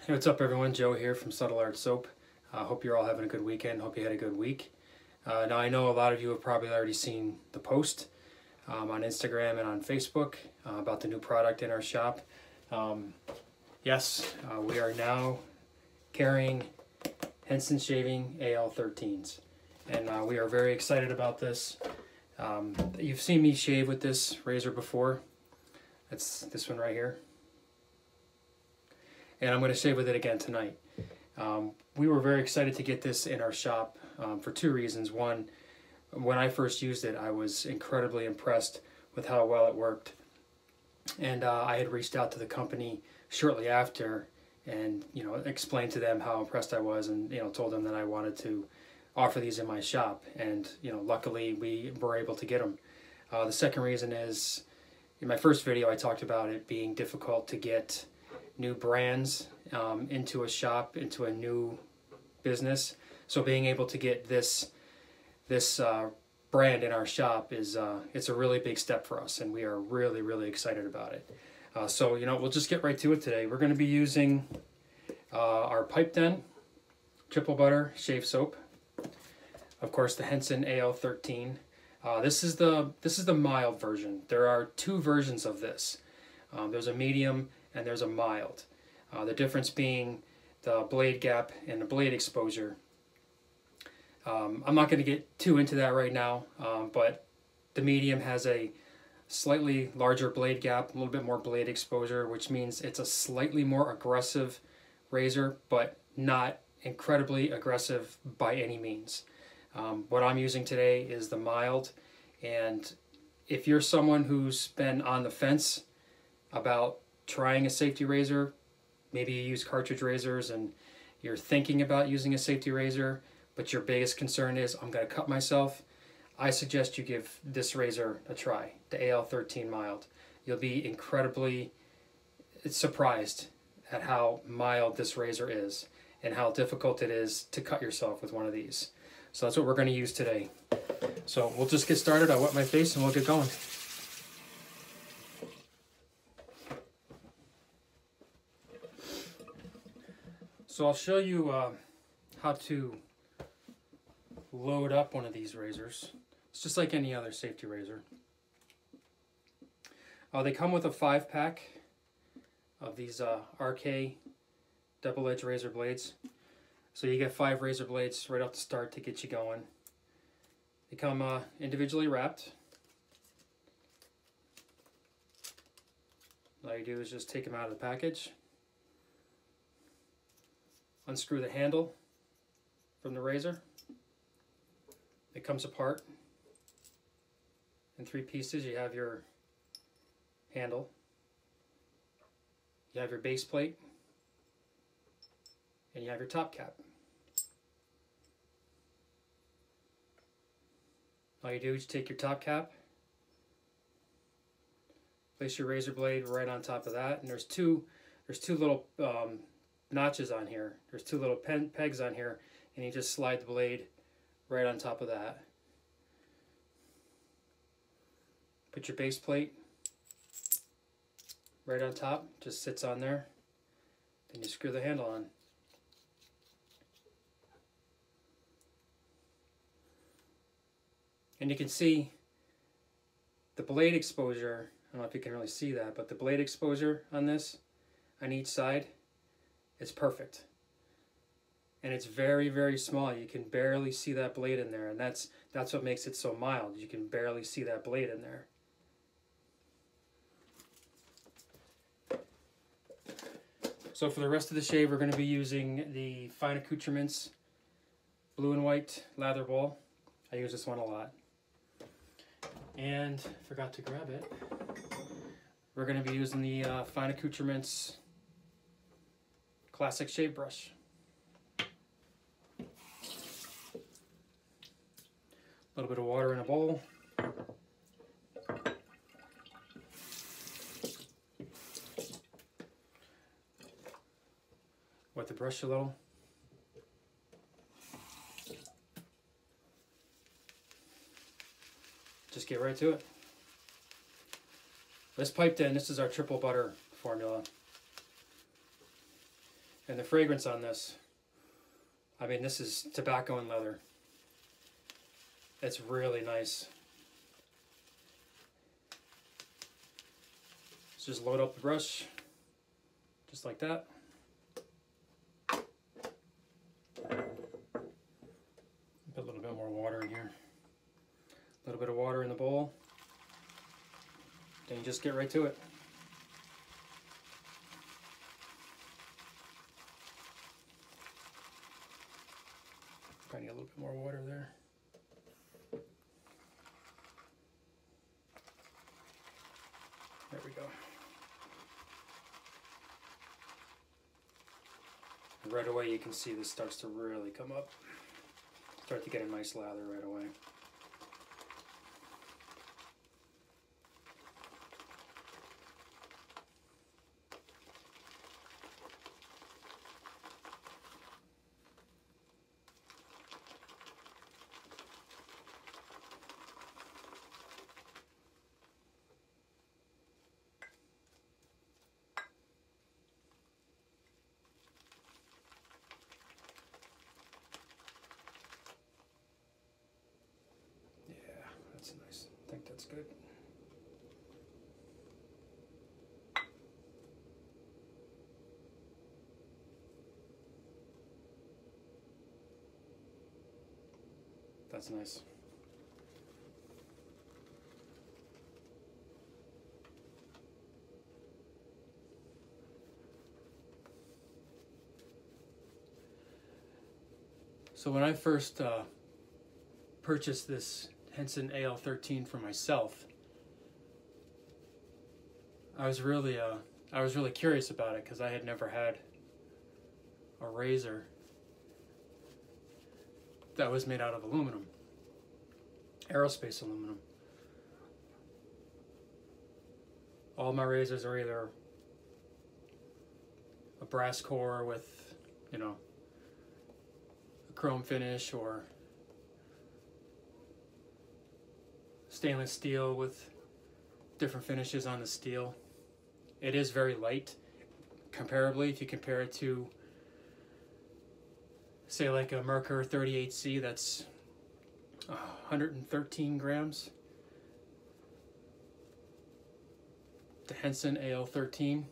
Hey, what's up everyone? Joe here from Subtle Art Soap. Hope you're all having a good weekend. Hope you had a good week. Now I know a lot of you have probably already seen the post on Instagram and on Facebook about the new product in our shop. Yes, we are now carrying Henson Shaving AL13s, and we are very excited about this. You've seen me shave with this razor before. It's this one right here. And I'm going to shave with it again tonight. We were very excited to get this in our shop for two reasons. One, when I first used it, I was incredibly impressed with how well it worked. And I had reached out to the company shortly after and explained to them how impressed I was, and told them that I wanted to offer these in my shop. And luckily we were able to get them. The second reason is, in my first video I talked about it being difficult to get new brands into a shop, into a new business. So being able to get this brand in our shop is it's a really big step for us, and we are really excited about it. So we'll just get right to it today. We're going to be using our Pipe Den Triple Butter Shave Soap, of course the Henson AL13. This is the mild version. There are two versions of this. There's a medium and there's a mild. The difference being the blade gap and the blade exposure. I'm not going to get too into that right now, but the medium has a slightly larger blade gap, a little bit more blade exposure, which means it's a slightly more aggressive razor, but not incredibly aggressive by any means. What I'm using today is the mild, and if you're someone who's been on the fence about trying a safety razor, maybe you use cartridge razors and you're thinking about using a safety razor, but your biggest concern is, I'm going to cut myself, I suggest you give this razor a try, the AL13 Mild. You'll be incredibly surprised at how mild this razor is and how difficult it is to cut yourself with one of these. So that's what we're going to use today. So we'll just get started. I'll wet my face and we'll get going. So I'll show you how to load up one of these razors. It's just like any other safety razor. They come with a 5-pack of these RK double-edged razor blades. So you get 5 razor blades right off the start to get you going. They come individually wrapped. All you do is just take them out of the package. Unscrew the handle from the razor. It comes apart in 3 pieces. You have your handle, you have your base plate, and you have your top cap. All you do is take your top cap, place your razor blade right on top of that, and there's two little notches on here. There's 2 little pegs on here, and you just slide the blade right on top of that. Put your base plate right on top, just sits on there. Then you screw the handle on. And you can see the blade exposure. I don't know if you can really see that, but the blade exposure on this, on each side, it's perfect. And it's very small. You can barely see that blade in there, and that's what makes it so mild. You can barely see that blade in there. So for the rest of the shave, we're going to be using the Fine Accoutrements blue and white lather ball. I use this one a lot. And forgot to grab it. We're going to be using the Fine Accoutrements classic shave brush. A little bit of water in a bowl. Wet the brush a little. Just get right to it. This Pipe Den, this is our triple butter formula. And the fragrance on this, I mean, this is tobacco and leather. It's really nice. Let's just load up the brush, just like that. Put a little bit more water in here. A little bit of water in the bowl. Then you just get right to it. Probably need a little bit more water there. There we go. And right away you can see this starts to really come up. Start to get a nice lather right away. That's nice. I think that's good. That's nice. So when I first purchased this Henson AL13 for myself, I was really curious about it because I had never had a razor that was made out of aluminum, aerospace aluminum. All my razors are either a brass core with, you know, a chrome finish, or stainless steel with different finishes on the steel. It is very light comparably if you compare it to, say, like a Merkur 38C that's 113 grams. The Henson AL13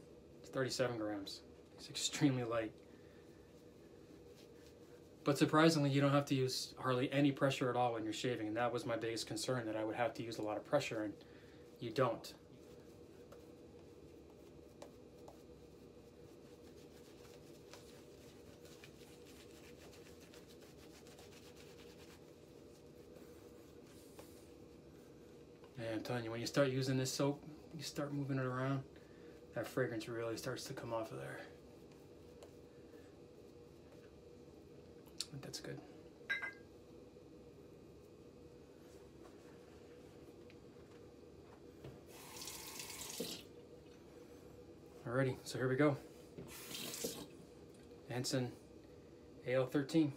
is 37 grams. It's extremely light. But surprisingly, you don't have to use hardly any pressure at all when you're shaving, and that was my biggest concern, that I would have to use a lot of pressure, and you don't. And I'm telling you, when you start using this soap, you start moving it around, that fragrance really starts to come off of there. I think that's good. Alrighty, so here we go. Henson AL13.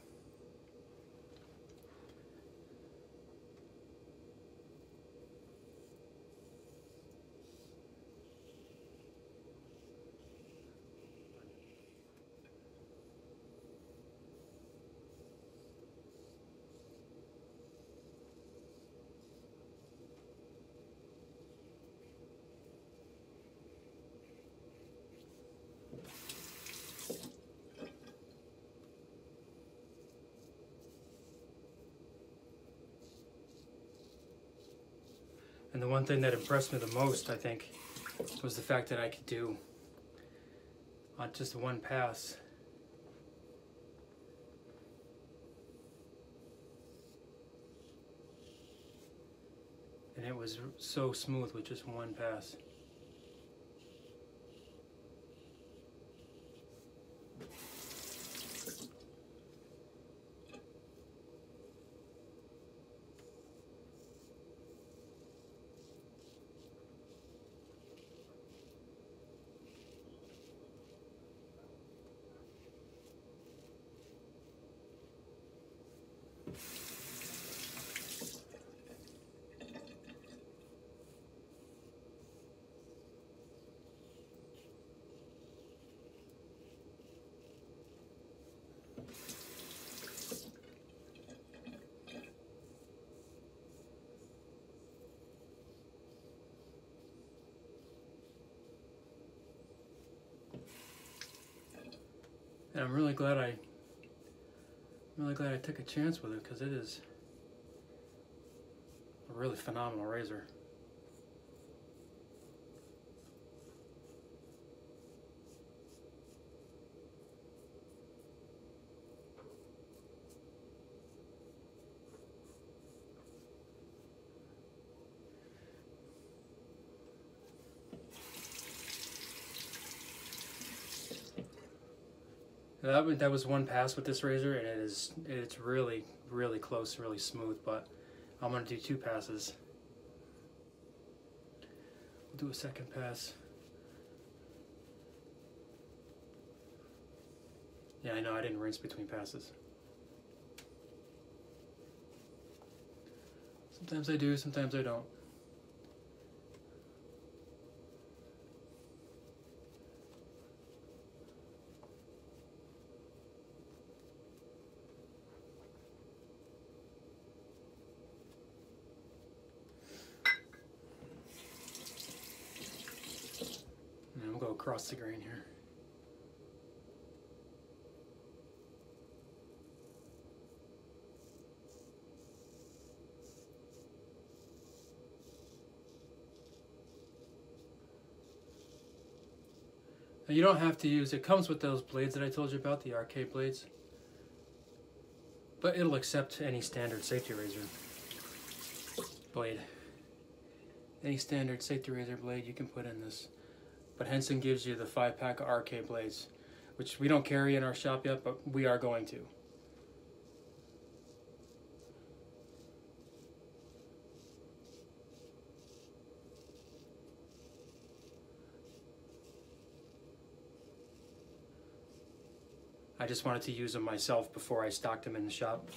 And the one thing that impressed me the most, I think, was the fact that I could do on just one pass. And it was so smooth with just one pass. And I'm really glad I took a chance with it, because it is a really phenomenal razor. That was one pass with this razor, and it's really close, really smooth, but I'm going to do 2 passes. We'll do a second pass. Yeah, I know I didn't rinse between passes. Sometimes I do, sometimes I don't. And we'll go across the grain here. Now you don't have to use, it comes with those blades that I told you about, the arcade blades. But it'll accept any standard safety razor blade. Any standard safety razor blade you can put in this. But Henson gives you the 5-pack of arcade blades, which we don't carry in our shop yet, but we are going to. I just wanted to use them myself before I stocked them in the shop.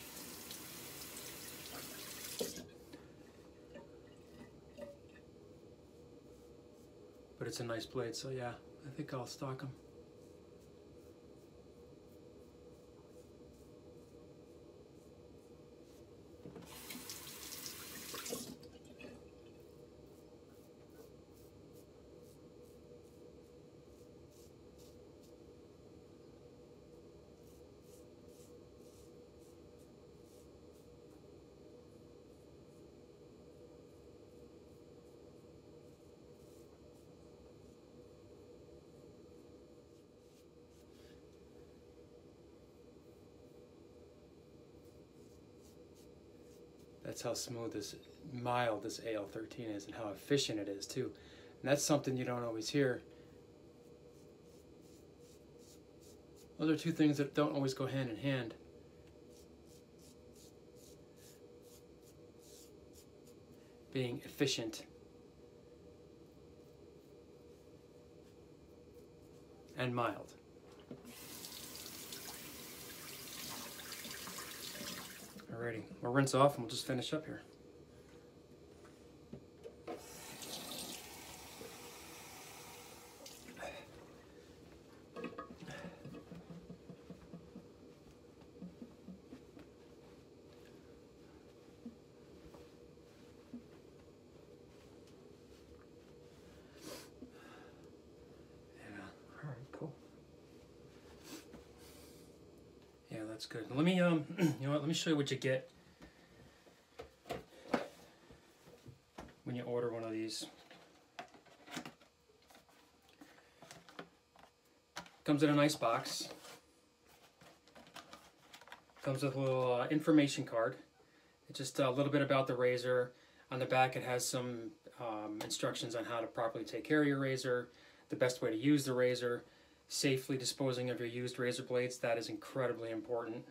But it's a nice blade, so yeah, I think I'll stock them. That's how smooth this mild this AL13 is, and how efficient it is too. And that's something you don't always hear. Those are 2 things that don't always go hand in hand. Being efficient and mild. Alrighty, we'll rinse off and we'll just finish up here. That's good. Let me, you know what, let me show you what you get when you order one of these. Comes in a nice box. Comes with a little information card. It's just a little bit about the razor. On the back it has some instructions on how to properly take care of your razor, the best way to use the razor, safely disposing of your used razor blades. That is incredibly important.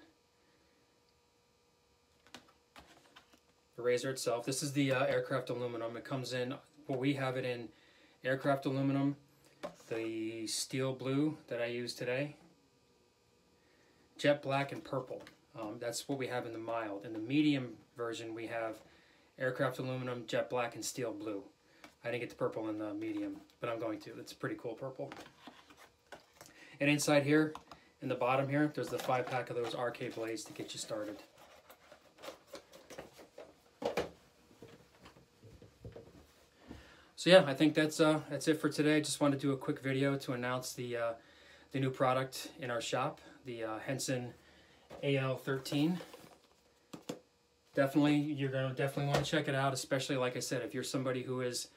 The razor itself, this is the aircraft aluminum. It comes in, well, we have it in aircraft aluminum, the steel blue that I use today, jet black, and purple. That's what we have in the mild. In the medium version we have aircraft aluminum, jet black, and steel blue. I didn't get the purple in the medium, but I'm going to. It's a pretty cool purple. And inside here, in the bottom here, there's the 5-pack of those arcade blades to get you started. So yeah, I think that's it for today. Just wanted to do a quick video to announce the new product in our shop, the Henson AL13. Definitely, you're going to definitely want to check it out, especially, like I said, if you're somebody who is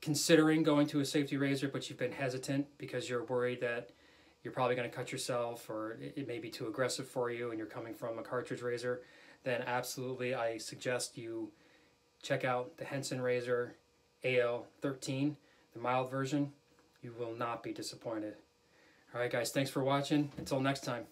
considering going to a safety razor, but you've been hesitant because you're worried that you're probably going to cut yourself, or it may be too aggressive for you and you're coming from a cartridge razor, then absolutely I suggest you check out the Henson razor AL13, the mild version. You will not be disappointed. Alright guys, thanks for watching. Until next time.